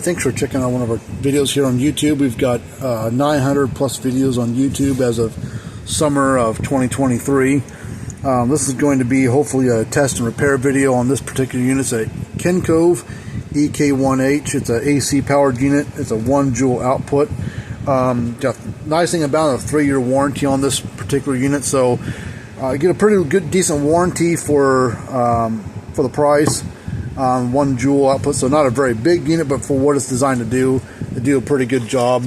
Thanks for checking out one of our videos here on YouTube. We've got 900 plus videos on YouTube as of summer of 2023. This is going to be hopefully a test and repair video on this particular unit. It's a Kencove EK1H. It's an AC powered unit. It's a 1 joule output. Got the nice thing about it, a 3-year warranty on this particular unit, so you get a pretty good, decent warranty for the price. 1 joule output, so not a very big unit, but for what it's designed to do, they do a pretty good job.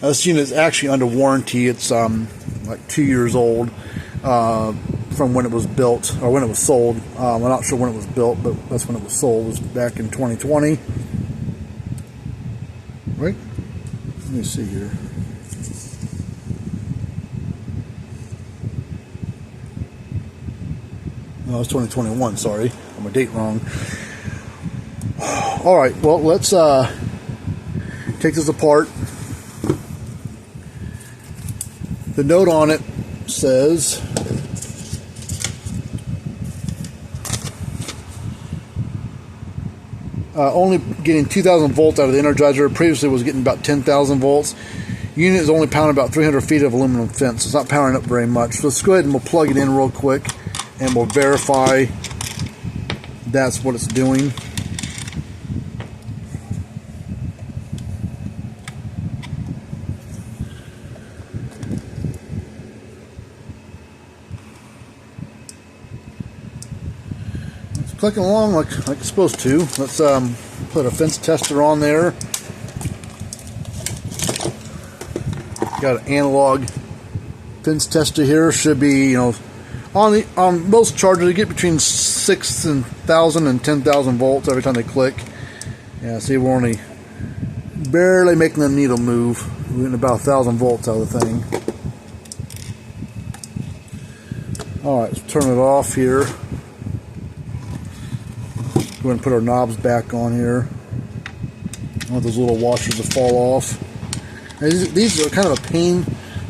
This unit is actually under warranty. It's like 2 years old from when it was built, or when it was sold. I'm not sure when it was built, but that's when it was sold. It was back in 2020, right? Let me see here. No, it's 2021, sorry. I'm my date wrong. Alright, well, let's take this apart. The note on it says only getting 2,000 volts out of the Energizer. Previously was getting about 10,000 volts. Unit is only powering about 300 feet of aluminum fence. So it's not powering up very much. So let's go ahead and we'll plug it in real quick and we'll verify that's what it's doing. It's clicking along like it's supposed to. Let's put a fence tester on there. Got an analog fence tester here. Should be, you know, on most chargers, you get between 6,000 and 10,000 volts every time they click. Yeah, see, we're only barely making the needle move. We're getting about 1,000 volts out of the thing. Alright, let's turn it off here. Go ahead and put our knobs back on here. I want those little washers to fall off. And these are kind of a pain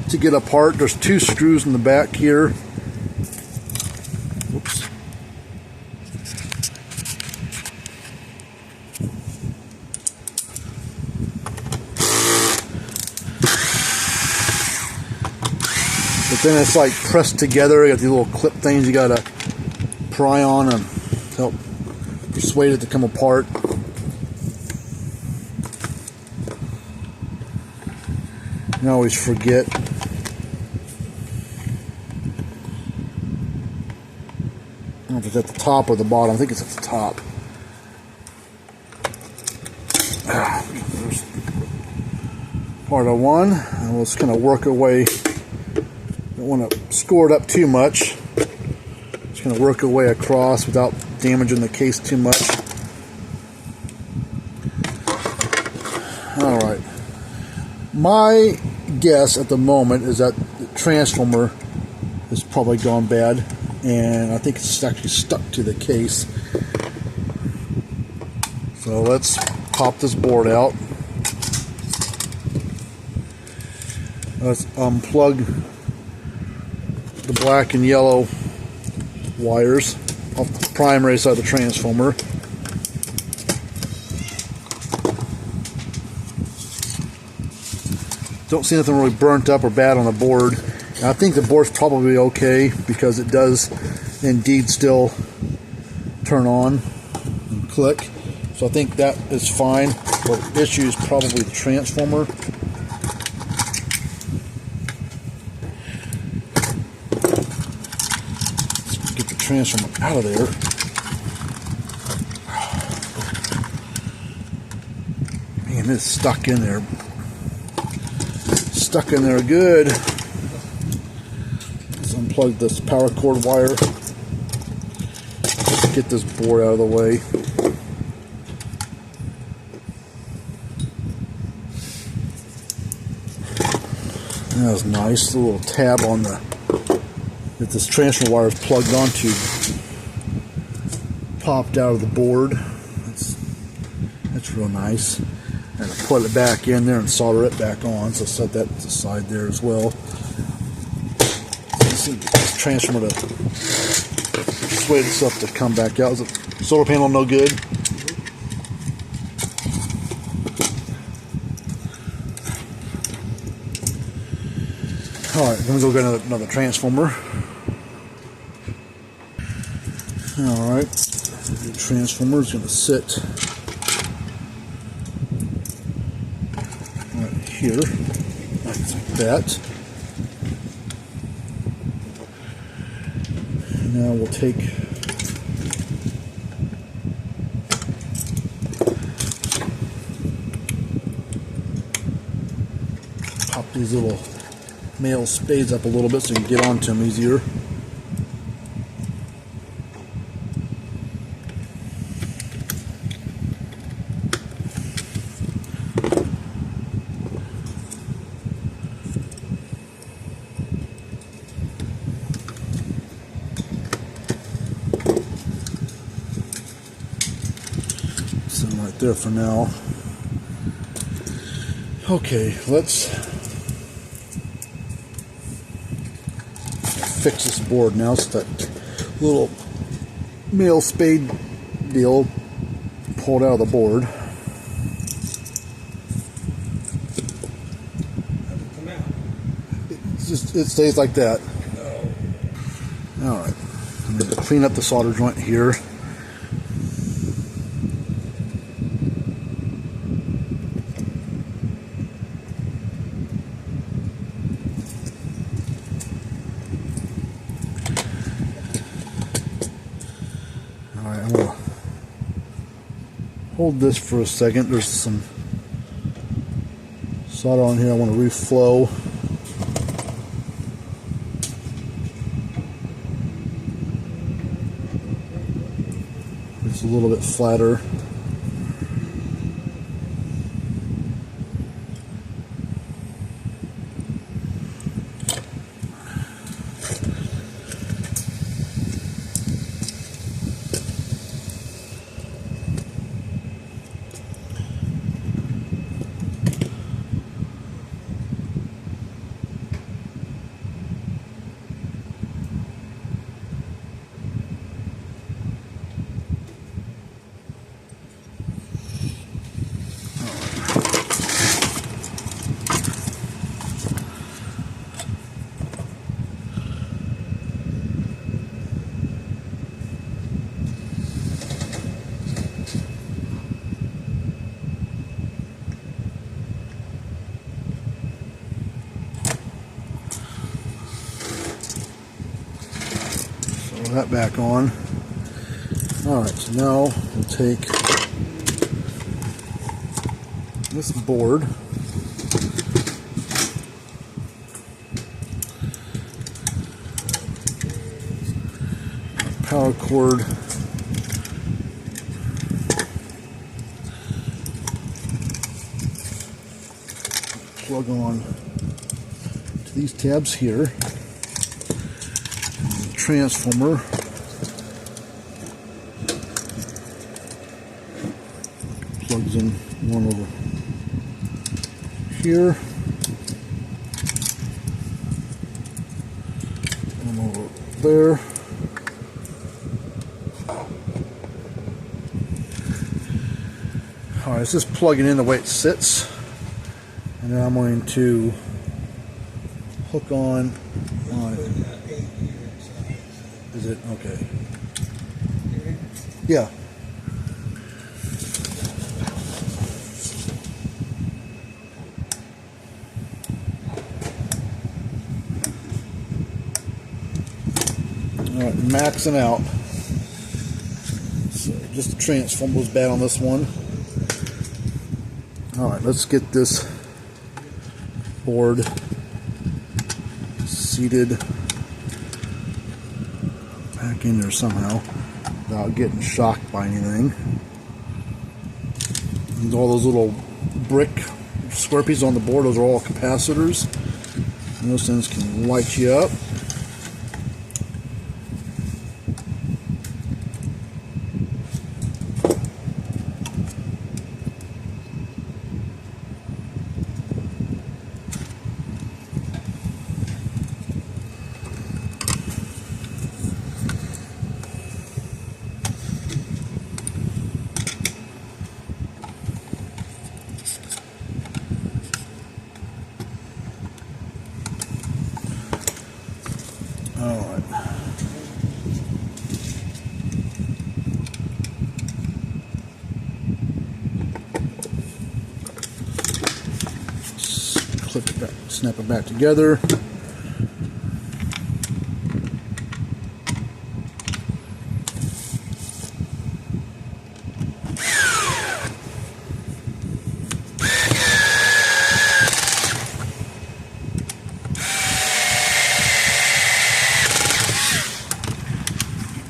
to get apart. There's 2 screws in the back here. Whoops. But then it's like pressed together. You got these little clip things you gotta pry on and help persuade it to come apart. I always forget. I don't know if it's at the top or the bottom. I think it's at the top. There's part of one. And we'll just kind of work our way. Don't want to score it up too much. Just going to work our way across without damaging the case too much. Alright. My guess at the moment is that the transformer has probably gone bad, and I think it's actually stuck to the case. So let's pop this board out. Let's unplug the black and yellow wires off the primary side of the transformer. Don't see anything really burnt up or bad on the board. And I think the board's probably okay because it does indeed still turn on and click. So I think that is fine. The issue is probably the transformer. Let's get the transformer out of there. Man, it's stuck in there. Stuck in there good. Let's unplug this power cord wire. Just get this board out of the way. That was nice. A little tab on the that this transfer wire is plugged onto popped out of the board. That's real nice. And I put it back in there and solder it back on, so set that to the side there as well. See this transformer to persuade itself to come back out. Is the solar panel no good? Alright, then we go get another transformer. Alright, the transformer is going to sit right here, like that. Now we'll take pop these little male spades up a little bit so you can get onto them easier. So right there for now. Okay, let's fix this board now. So that little male spade deal pulled out of the board. It stays like that. Alright, I'm going to clean up the solder joint here. Alright, I'm going to hold this for a second. There's some solder on here I want to reflow. It's a little bit flatter. That back on. Alright, so now we'll take this board, power cord, plug on to these tabs here. Transformer plugs in one over here, one over there. Alright, it's just plugging in the way it sits, and then I'm going to hook on. Is it? Okay. Yeah. Alright, maxing out. So just the transformer was bad on this one. Alright, let's get this board seated back in there somehow without getting shocked by anything. And all those little brick square pieces on the board, those are all capacitors, and those things can light you up. clip it back, snap it back together.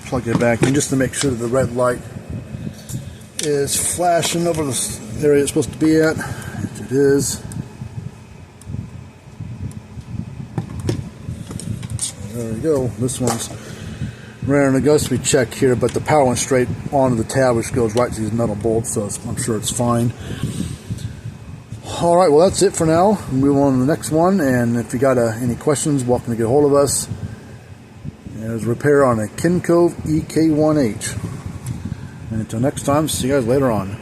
Plug it back in just to make sure that the red light is flashing over the area it's supposed to be at. If it is, there we go. This one's running a gusty check here, but the power went straight onto the tab, which goes right to these metal bolts, so I'm sure it's fine. Alright, well that's it for now. We'll move on to the next one, and if you got any questions, welcome to get a hold of us. There's a repair on a Kencove EK1H. And until next time, see you guys later on.